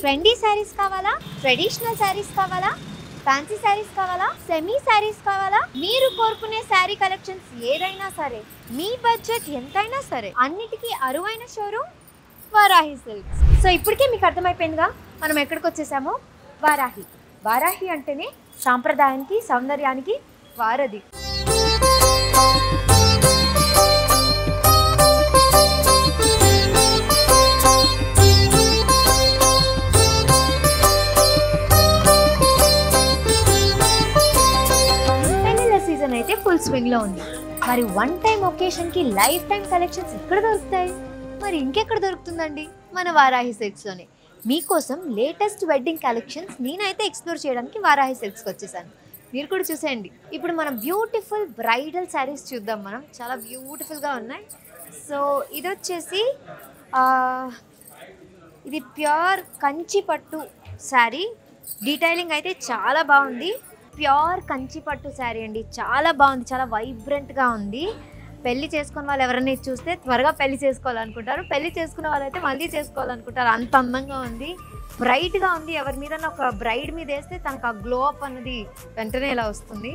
Trendy saris కావాలా, traditional saris కావాలా, fancy saris కావాలా, సెమీ శారీస్ కావాలా, మీరు కోరుకునే శారీ కలెక్షన్స్ ఏదైనా సరే, మీ బడ్జెట్ ఎంతైనా సరే, అన్నిటికీ అరువైన షోరూమ్ వారాహి సిల్క్స్. సో ఇప్పటికే మీకు అర్థమైపోయిందిగా మనం ఎక్కడికి వచ్చేసామో. వారాహి. వారాహి అంటేనే సాంప్రదాయానికి, సౌందర్యానికి వారధి. సీజన్ అయితే ఫుల్ స్వింగ్ లో ఉంది. మరి వన్ టైం ఒకేషన్ కి లైఫ్ టైం కలెక్షన్స్ ఎక్కడ దొరుకుతాయి? మరి ఇంకెక్కడ దొరుకుతుందండి? మన వారాహి సిల్క్స్ లోనే. మీకోసం లేటెస్ట్ వెడ్డింగ్ కలెక్షన్స్ నేనైతే ఎక్స్ప్లోర్ చేయడానికి వారాహి సిల్క్స్కి వచ్చేసాను. మీరు కూడా చూసేయండి. ఇప్పుడు మనం బ్యూటిఫుల్ బ్రైడల్ శారీస్ చూద్దాం. మనం చాలా బ్యూటిఫుల్గా ఉన్నాయి. సో ఇది వచ్చేసి ఇది ప్యూర్ కంచి పట్టు శారీ. డీటెయిలింగ్ అయితే చాలా బాగుంది. ప్యూర్ కంచి పట్టు శారీ అండి. చాలా బాగుంది, చాలా వైబ్రెంట్గా ఉంది. పెళ్లి చేసుకున్న వాళ్ళు ఎవరైనా చూస్తే త్వరగా పెళ్లి చేసుకోవాలనుకుంటారు, పెళ్లి చేసుకున్న వాళ్ళైతే మళ్ళీ చేసుకోవాలనుకుంటారు. అంత అందంగా ఉంది, బ్రైట్గా ఉంది. ఎవరి మీద ఒక బ్రైడ్ మీద వేస్తే తనకు ఆ గ్లో అప్ అన్నది వెంటనే ఇలా వస్తుంది.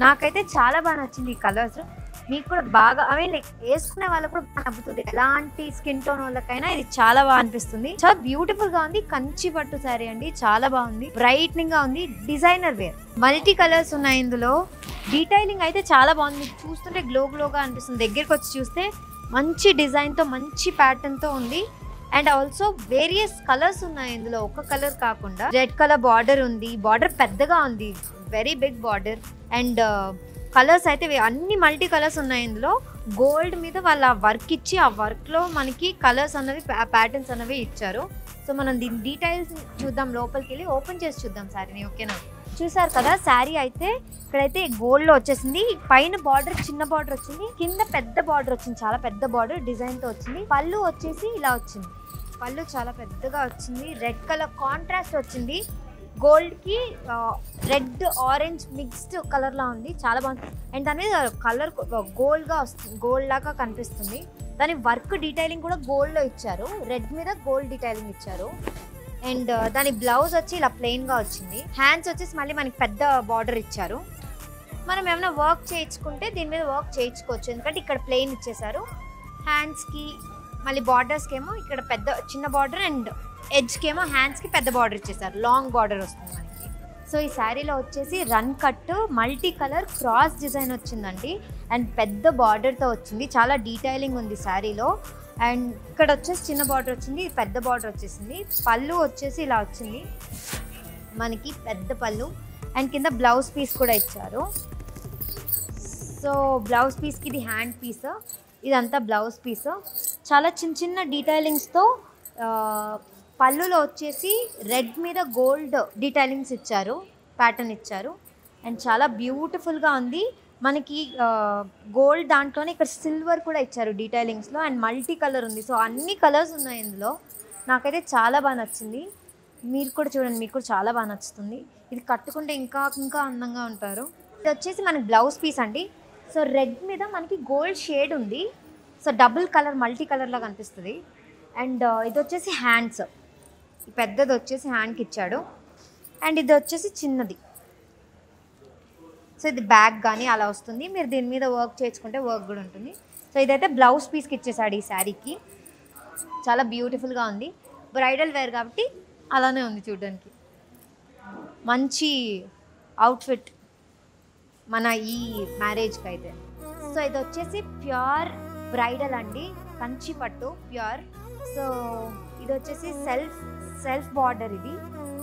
నాకైతే చాలా బాగా నచ్చింది ఈ కలర్స్. మీకు కూడా బాగా లైక్ వేసుకునే వాళ్ళకు కూడా బాగా నవ్వుతుంది. ఎలాంటి స్కిన్ టోన్ వాళ్ళకైనా ఇది చాలా బాగా అనిపిస్తుంది. చాలా బ్యూటిఫుల్ గా ఉంది. కంచి పట్టు శారీ అండి, చాలా బాగుంది, బ్రైట్నింగ్ గా ఉంది. డిజైనర్ వేర్, మల్టీ కలర్స్ ఉన్నాయి ఇందులో. డీటెయిలింగ్ అయితే చాలా బాగుంది. మీకు చూస్తుంటే గ్లోగా అనిపిస్తుంది. దగ్గరికి వచ్చి చూస్తే మంచి డిజైన్తో, మంచి ప్యాటర్న్తో ఉంది. అండ్ ఆల్సో వేరియస్ కలర్స్ ఉన్నాయి ఇందులో, ఒక కలర్ కాకుండా. రెడ్ కలర్ బార్డర్ ఉంది, బార్డర్ పెద్దగా ఉంది, very big border. And colours అయితే అన్ని మల్టీ కలర్స్ ఉన్నాయి ఇందులో. గోల్డ్ మీద వాళ్ళ వర్క్ ఇచ్చి ఆ వర్క్లో మనకి కలర్స్ అన్నవి, ప్యాటర్న్స్ అనేవి ఇచ్చారు. సో మనం దీని డీటెయిల్స్ చూద్దాం. లోపలికి వెళ్ళి ఓపెన్ చేసి చూద్దాం శారీని. ఓకేనా? చూసారు కదా శారీ అయితే ఇక్కడైతే గోల్డ్లో వచ్చేసింది. పైన బార్డర్ చిన్న బార్డర్ వచ్చింది, కింద పెద్ద బార్డర్ వచ్చింది, చాలా పెద్ద బార్డర్ డిజైన్తో వచ్చింది. పళ్ళు వచ్చేసి ఇలా వచ్చింది, పళ్ళు చాలా పెద్దగా వచ్చింది. రెడ్ కలర్ కాంట్రాస్ట్ వచ్చింది. గోల్డ్కి రెడ్ ఆరెంజ్ మిక్స్డ్ కలర్లా ఉంది, చాలా బాగుంది. అండ్ దాని మీద కలర్ గోల్డ్గా వస్తుంది, గోల్డ్ లాగా కనిపిస్తుంది. దాని వర్క్ డీటెయిలింగ్ కూడా గోల్డ్లో ఇచ్చారు, రెడ్ మీద గోల్డ్ డీటెయిలింగ్ ఇచ్చారు. అండ్ దాని బ్లౌజ్ వచ్చి ఇలా ప్లెయిన్గా వచ్చింది. హ్యాండ్స్ వచ్చేసి మళ్ళీ మనకి పెద్ద బార్డర్ ఇచ్చారు. మనం ఏమైనా వర్క్ చేయించుకుంటే దీని మీద వర్క్ చేయించుకోవచ్చు, ఎందుకంటే ఇక్కడ ప్లెయిన్ ఇచ్చేసారు. హ్యాండ్స్కి మళ్ళీ బార్డర్స్కి ఏమో ఇక్కడ పెద్ద చిన్న బార్డర్, అండ్ ఎడ్జ్కి ఏమో హ్యాండ్స్కి పెద్ద బార్డర్ ఇచ్చేసారు, లాంగ్ బార్డర్ వస్తుంది మనకి. సో ఈ శారీలో వచ్చేసి run cut multi colour cross design వచ్చిందండి. అండ్ పెద్ద బార్డర్తో వచ్చింది, చాలా డీటెయిలింగ్ ఉంది శారీలో. అండ్ ఇక్కడ వచ్చేసి చిన్న బార్డర్ వచ్చింది, పెద్ద బార్డర్ వచ్చేసింది. పళ్ళు వచ్చేసి ఇలా వచ్చింది మనకి, పెద్ద పళ్ళు. అండ్ కింద బ్లౌజ్ పీస్ కూడా ఇచ్చారు. సో బ్లౌజ్ పీస్కి ఇది హ్యాండ్ పీస్, ఇదంతా బ్లౌజ్ పీస్. చాలా చిన్న చిన్న డీటెయిలింగ్స్తో పళ్ళులో వచ్చేసి రెడ్ మీద గోల్డ్ డీటెయిలింగ్స్ ఇచ్చారు, ప్యాటర్న్ ఇచ్చారు. అండ్ చాలా బ్యూటిఫుల్గా ఉంది మనకి. గోల్డ్ దాంట్లోనే ఇక్కడ సిల్వర్ కూడా ఇచ్చారు డీటెయిలింగ్స్లో. అండ్ మల్టీ కలర్ ఉంది. సో అన్ని కలర్స్ ఉన్నాయి ఇందులో. నాకైతే చాలా బాగా నచ్చింది. మీరు కూడా చూడండి, మీకు కూడా చాలా బాగా నచ్చుతుంది. ఇది కట్టుకుంటే ఇంకా ఇంకా అందంగా ఉంటారు. ఇది వచ్చేసి మనకి బ్లౌజ్ పీస్ అండి. సో రెడ్ మీద మనకి గోల్డ్ షేడ్ ఉంది. సో డబుల్ కలర్, మల్టీ కలర్లా కనిపిస్తుంది. అండ్ ఇది వచ్చేసి హ్యాండ్స్, పెద్దది వచ్చేసి హ్యాండ్కి ఇచ్చాడు. అండ్ ఇది వచ్చేసి చిన్నది. సో ఇది బ్యాగ్ కానీ అలా వస్తుంది. మీరు దీని మీద వర్క్ చేసుకుంటే వర్క్ కూడా ఉంటుంది. సో ఇదైతే బ్లౌజ్ పీస్కి ఇచ్చేసాడు ఈ శారీకి. చాలా బ్యూటిఫుల్గా ఉంది. బ్రైడల్ వేర్ కాబట్టి అలానే ఉంది చూడడానికి. మంచి అవుట్ఫిట్ మన ఈ మ్యారేజ్కి అయితే. సో ఇది వచ్చేసి ప్యూర్ బ్రైడల్ అండి, కంచి పట్టు ప్యూర్. సో ఇది వచ్చేసి సెల్ఫ్ బార్డర్, ఇది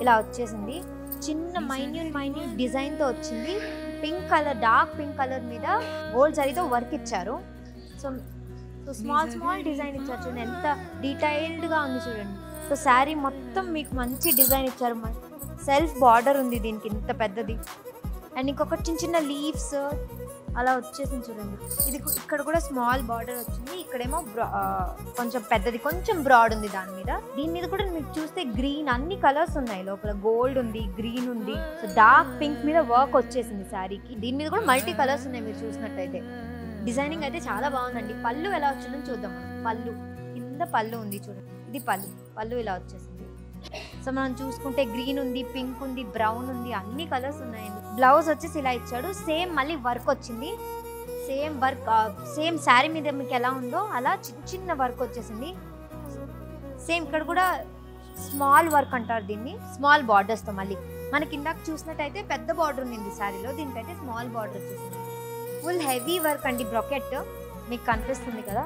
ఇలా వచ్చేసింది. చిన్న మైన్యూట్ డిజైన్తో వచ్చింది. Pink colour, dark pink colour మీద గోల్డ్ జరీతో వర్క్ ఇచ్చారు. సో స్మాల్ డిజైన్ ఇచ్చారు. చూడండి ఎంత డీటెయిల్డ్గా ఉంది చూడండి. సో శారీ మొత్తం మీకు మంచి డిజైన్ ఇచ్చారు. సెల్ఫ్ బార్డర్ ఉంది దీనికి, ఇంత పెద్దది. అండ్ ఇంకొక చిన్న లీవ్స్ అలా వచ్చేసింది చూడండి. ఇది ఇక్కడ కూడా స్మాల్ బార్డర్ వచ్చింది. ఇక్కడేమో కొంచెం పెద్దది, కొంచెం బ్రాడ్ ఉంది దాని మీద. దీని మీద కూడా మీకు చూస్తే గ్రీన్, అన్ని కలర్స్ ఉన్నాయి లోపల. గోల్డ్ ఉంది, గ్రీన్ ఉంది. సో డార్క్ పింక్ మీద వర్క్ వచ్చేసింది శారీకి. దీని మీద కూడా మల్టీ కలర్స్ ఉన్నాయి మీరు చూసినట్టయితే. డిజైనింగ్ అయితే చాలా బాగుందండి. పళ్ళు ఎలా వచ్చిందని చూద్దాం. పళ్ళు కింద పళ్ళు ఉంది చూడండి, ఇది పళ్ళు ఇలా వచ్చేసింది. సో మనం చూసుకుంటే గ్రీన్ ఉంది, పింక్ ఉంది, బ్రౌన్ ఉంది, అన్ని కలర్స్ ఉన్నాయండి. బ్లౌజ్ వచ్చేసి ఇలా ఇచ్చాడు. సేమ్ మళ్ళీ వర్క్ వచ్చింది. సేమ్ వర్క్ సేమ్ శారీ మీద మీకు ఎలా ఉందో అలా చిన్న వర్క్ వచ్చేసింది. సేమ్ ఇక్కడ కూడా స్మాల్ వర్క్ అంటారు దీన్ని, స్మాల్ బార్డర్స్తో. మళ్ళీ మనకి ఇందాక చూసినట్టయితే పెద్ద బార్డర్ ఉంది శారీలో, దీనికైతే స్మాల్ బార్డర్ వచ్చేసింది. ఫుల్ హెవీ వర్క్ అండి. బ్రొకెట్ మీకు కనిపిస్తుంది కదా,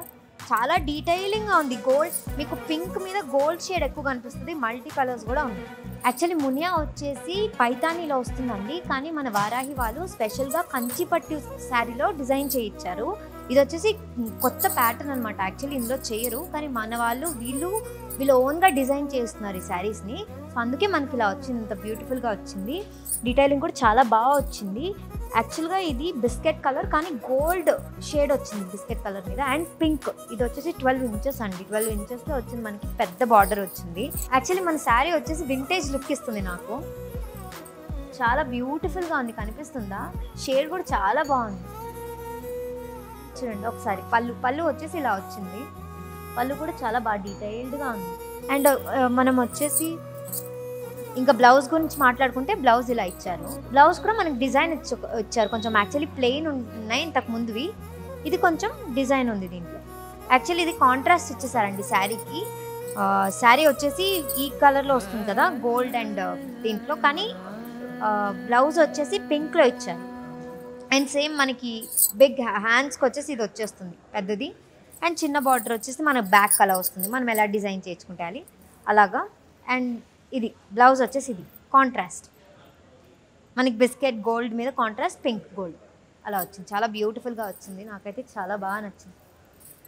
చాలా డీటెయిలింగ్గా ఉంది. గోల్డ్ మీకు పింక్ మీద గోల్డ్ షేడ్ ఎక్కువ కనిపిస్తుంది, మల్టీ కలర్స్ కూడా ఉంది. యాక్చువల్లీ మునియా వచ్చేసి పైతానీలో వస్తుందండి, కానీ మన వారాహి వాళ్ళు స్పెషల్గా కంచిపట్టు శారీలో డిజైన్ చేయించారు. ఇది వచ్చేసి కొత్త ప్యాటర్న్ అనమాట. యాక్చువల్లీ ఇందులో చేయరు, కానీ మన వాళ్ళు వీళ్ళు ఓన్గా డిజైన్ చేస్తున్నారు ఈ శారీస్ని. సో అందుకే మనకి ఇలా వచ్చింది, ఇంత బ్యూటిఫుల్గా వచ్చింది. డీటెయిలింగ్ కూడా చాలా బాగా వచ్చింది. యాక్చువల్గా ఇది బిస్కెట్ కలర్, కానీ గోల్డ్ షేడ్ వచ్చింది బిస్కెట్ కలర్ మీద. అండ్ పింక్, ఇది వచ్చేసి 12 ఇంచెస్ అండి. 12 ఇంచెస్లో వచ్చింది మనకి, పెద్ద బార్డర్ వచ్చింది. యాక్చువల్లీ మన శారీ వచ్చేసి వింటేజ్ లుక్ ఇస్తుంది నాకు. చాలా బ్యూటిఫుల్గా ఉంది, కనిపిస్తుందా? షేడ్ కూడా చాలా బాగుంది. చూడండి ఒకసారి పళ్ళు వచ్చేసి ఇలా వచ్చింది. పళ్ళు కూడా చాలా బాగా డీటెయిల్డ్గా ఉంది. అండ్ మనం వచ్చేసి ఇంకా బ్లౌజ్ గురించి మాట్లాడుకుంటే బ్లౌజ్ ఇలా ఇచ్చారు. బ్లౌజ్ కూడా మనకి డిజైన్ ఇచ్చారు కొంచెం. యాక్చువల్లీ ప్లెయిన్ ఉన్నాయి ఇంతకు ముందువి, ఇది కొంచెం డిజైన్ ఉంది దీంట్లో. యాక్చువల్లీ ఇది కాంట్రాస్ట్ ఇచ్చేసారండి శారీకి. శారీ వచ్చేసి ఈ కలర్లో వస్తుంది కదా, గోల్డ్ అండ్ దీంట్లో, కానీ బ్లౌజ్ వచ్చేసి పింక్లో ఇచ్చారు. అండ్ సేమ్ మనకి బిగ్ హ్యాండ్స్కి వచ్చేసి ఇది వచ్చేస్తుంది పెద్దది. అండ్ చిన్న బార్డర్ వచ్చేసి మనకు బ్యాక్ కలర్ వస్తుంది, మనం ఎలా డిజైన్ చేసుకుంటే అలాగా. అండ్ ఇది బ్లౌజ్ వచ్చేసి ఇది కాంట్రాస్ట్, మనకి బిస్కెట్ గోల్డ్ మీద కాంట్రాస్ట్ పింక్ గోల్డ్ అలా వచ్చింది. చాలా బ్యూటిఫుల్గా వచ్చింది, నాకైతే చాలా బాగా నచ్చింది.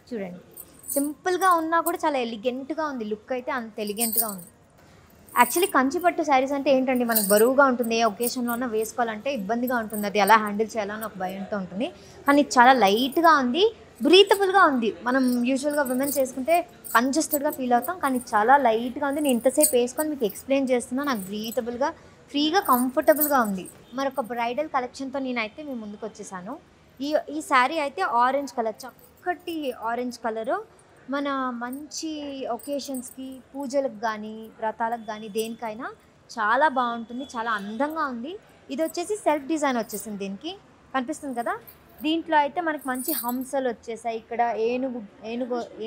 చూడండి సింపుల్గా ఉన్నా కూడా చాలా ఎలిగెంట్గా ఉంది. లుక్ అయితే అంత ఎలిగెంట్గా ఉంది. యాక్చువల్లీ కంచిపట్టు శారీస్ అంటే ఏంటండి, మనకు బరువుగా ఉంటుంది. ఏ ఒకేషన్లో ఉన్నా వేసుకోవాలంటే ఇబ్బందిగా ఉంటుంది, అది ఎలా హ్యాండిల్ చేయాలని ఒక భయంతో ఉంటుంది. కానీ చాలా లైట్గా ఉంది, బ్రీతబుల్గా ఉంది. మనం యూజువల్గా విమెన్స్ వేసుకుంటే కంజెస్టెడ్గా ఫీల్ అవుతాం, కానీ చాలా లైట్గా ఉంది. నేను ఇంతసేపు వేసుకొని మీకు ఎక్స్ప్లెయిన్ చేస్తున్నా, నాకు బ్రీతబుల్గా, ఫ్రీగా, కంఫర్టబుల్గా ఉంది. మరొక బ్రైడల్ కలెక్షన్తో నేనైతే మీ ముందుకు వచ్చేసాను. ఈ శారీ అయితే ఆరెంజ్ కలర్, చక్కటి ఆరెంజ్ కలరు. మన మంచి ఒకేషన్స్కి, పూజలకు కానీ, వ్రతాలకు కానీ, దేనికైనా చాలా బాగుంటుంది, చాలా అందంగా ఉంది. ఇది వచ్చేసి సెల్ఫ్ డిజైన్ వచ్చేసింది, దీనికి కనిపిస్తుంది కదా. దీంట్లో అయితే మనకి మంచి హంసలు వచ్చేసాయి, ఇక్కడ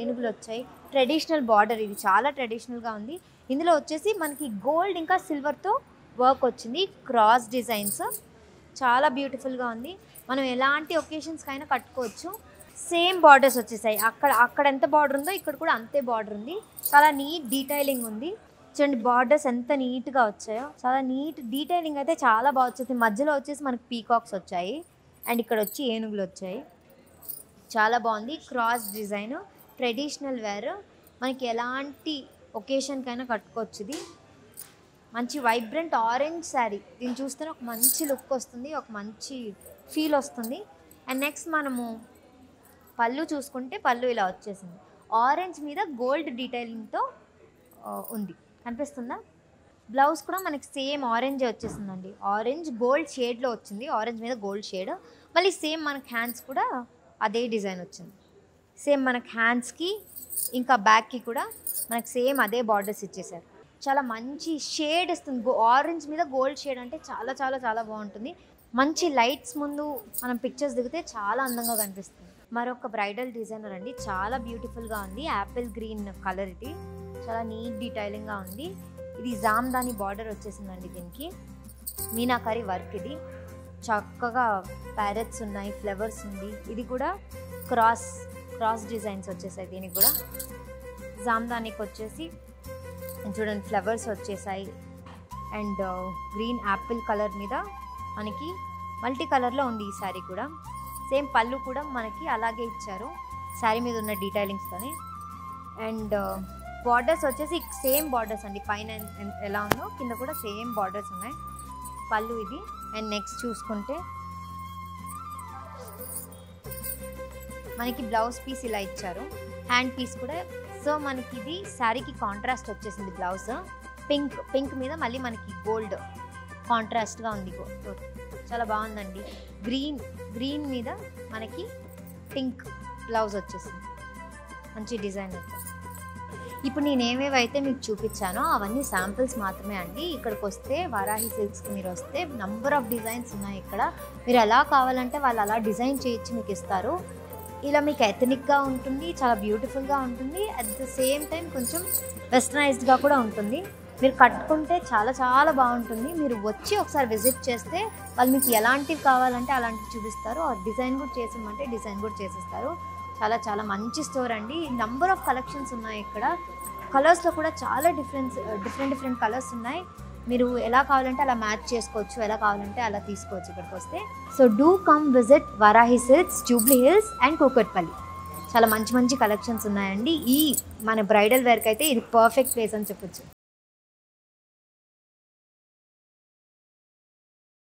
ఏనుగులు వచ్చాయి. ట్రెడిషనల్ బార్డర్, ఇది చాలా ట్రెడిషనల్గా ఉంది. ఇందులో వచ్చేసి మనకి గోల్డ్ ఇంకా సిల్వర్తో వర్క్ వచ్చింది, క్రాస్ డిజైన్స్. చాలా బ్యూటిఫుల్గా ఉంది. మనం ఎలాంటి ఒకేషన్స్కి అయినా కట్టుకోవచ్చు. సేమ్ బార్డర్స్ వచ్చేసాయి, అక్కడ ఎంత బార్డర్ ఉందో ఇక్కడ కూడా అంతే బార్డర్ ఉంది. చాలా నీట్ డీటెయిలింగ్ ఉంది. చూడండి బార్డర్స్ ఎంత నీట్గా వచ్చాయో, చాలా నీట్ డీటెయిలింగ్ అయితే చాలా బాగా వచ్చేసి. మధ్యలో వచ్చేసి మనకి పీకాక్స్ వచ్చాయి, అండ్ ఇక్కడ వచ్చి ఏనుగులు వచ్చాయి. చాలా బాగుంది. క్రాస్ డిజైన్, ట్రెడిషనల్ వేర్, మనకి ఎలాంటి ఒకేషన్కైనా కట్టుకోవచ్చు. ఇది మంచి వైబ్రెంట్ ఆరెంజ్ శారీ. దీన్ని చూస్తేనే ఒక మంచి లుక్ వస్తుంది, ఒక మంచి ఫీల్ వస్తుంది. అండ్ నెక్స్ట్ మనము పళ్ళు చూసుకుంటే పళ్ళు ఇలా వచ్చేసింది, ఆరెంజ్ మీద గోల్డ్ డీటెయిలింగ్తో ఉంది, కనిపిస్తుందా? బ్లౌజ్ కూడా మనకి సేమ్ ఆరెంజ్ వచ్చేసిందండి, ఆరెంజ్ గోల్డ్ షేడ్లో వచ్చింది, ఆరెంజ్ మీద గోల్డ్ షేడ్. మళ్ళీ సేమ్ మనకి హ్యాండ్స్ కూడా అదే డిజైన్ వచ్చింది. సేమ్ మనకి హ్యాండ్స్కి ఇంకా బ్యాక్కి కూడా మనకి సేమ్ అదే బార్డర్స్ ఇచ్చేసారు. చాలా మంచి షేడ్ ఇస్తుంది, ఆరెంజ్ మీద గోల్డ్ షేడ్ అంటే చాలా చాలా చాలా బాగుంటుంది. మంచి లైట్స్ ముందు మనం పిక్చర్స్ దిగితే చాలా అందంగా కనిపిస్తుంది. మరొక బ్రైడల్ డిజైనర్ అండి, చాలా బ్యూటిఫుల్గా ఉంది. యాపిల్ గ్రీన్ కలర్, ఇది చాలా నీట్ డీటెయిలింగ్గా ఉంది. ఇది జామ్దాని బార్డర్ వచ్చేసిందండి, దీనికి మీనాకారి వర్క్. ఇది చక్కగా ప్యారెట్స్ ఉన్నాయి, ఫ్లవర్స్ ఉంది. ఇది కూడా క్రాస్ డిజైన్స్ వచ్చేసాయి. దీనికి కూడా జామ్దానికి వచ్చేసి చూడండి ఫ్లవర్స్ వచ్చేసాయి. అండ్ గ్రీన్ యాపిల్ కలర్ మీద మనకి మల్టీ కలర్లో ఉంది ఈ శారీ కూడా. సేమ్ పళ్ళు కూడా మనకి అలాగే ఇచ్చారు శారీ మీద ఉన్న డీటెయిలింగ్స్తోనే. అండ్ బార్డర్స్ వచ్చేసి సేమ్ బార్డర్స్ అండి, పైన ఎలా ఉందో కింద కూడా సేమ్ బార్డర్స్ ఉన్నాయి. పళ్ళు ఇది. అండ్ నెక్స్ట్ చూసుకుంటే మనకి బ్లౌజ్ పీస్ ఇలా ఇచ్చారు, హ్యాండ్ పీస్ కూడా. సో మనకి ఇది శారీకి కాంట్రాస్ట్ వచ్చేసింది. బ్లౌజ్ పింక్ మీద మళ్ళీ మనకి గోల్డ్ కాంట్రాస్ట్గా ఉంది, చాలా బాగుందండి. గ్రీన్ మీద మనకి పింక్ బ్లౌజ్ వచ్చేసింది, మంచి డిజైన్. ఇప్పుడు నేనేవేవైతే మీకు చూపించానో అవన్నీ శాంపిల్స్ మాత్రమే అండి. ఇక్కడికి వస్తే వారాహి సిల్క్స్కి మీరు వస్తే నంబర్ ఆఫ్ డిజైన్స్ ఉన్నాయి ఇక్కడ. మీరు ఎలా కావాలంటే వాళ్ళు అలా డిజైన్ చేయించి మీకు ఇస్తారు. ఇలా మీకు ఎథనిక్గా ఉంటుంది, చాలా బ్యూటిఫుల్గా ఉంటుంది, అట్ ద సేమ్ టైం కొంచెం వెస్టర్నైజ్డ్గా కూడా ఉంటుంది. మీరు కట్టుకుంటే చాలా చాలా బాగుంటుంది. మీరు వచ్చి ఒకసారి విజిట్ చేస్తే వాళ్ళు మీకు ఎలాంటివి కావాలంటే అలాంటివి చూపిస్తారు. ఆ డిజైన్ కూడా చేసిమంటే డిజైన్ కూడా చేసిస్తారు. చాలా చాలా మంచి స్టోర్ అండి. నంబర్ ఆఫ్ కలెక్షన్స్ ఉన్నాయి ఇక్కడ. కలర్స్లో కూడా చాలా డిఫరెంట్ కలర్స్ ఉన్నాయి. మీరు ఎలా కావాలంటే అలా మ్యాచ్ చేసుకోవచ్చు, ఎలా కావాలంటే అలా తీసుకోవచ్చు ఇక్కడికి వస్తే. So do come visit Varahi silks, Jubilee hills and Kukatpally. చాలా మంచి మంచి కలెక్షన్స్ ఉన్నాయండి. ఈ మన బ్రైడల్ వేర్కి అయితే ఇది పర్ఫెక్ట్ ప్లేస్ అని చెప్పొచ్చు.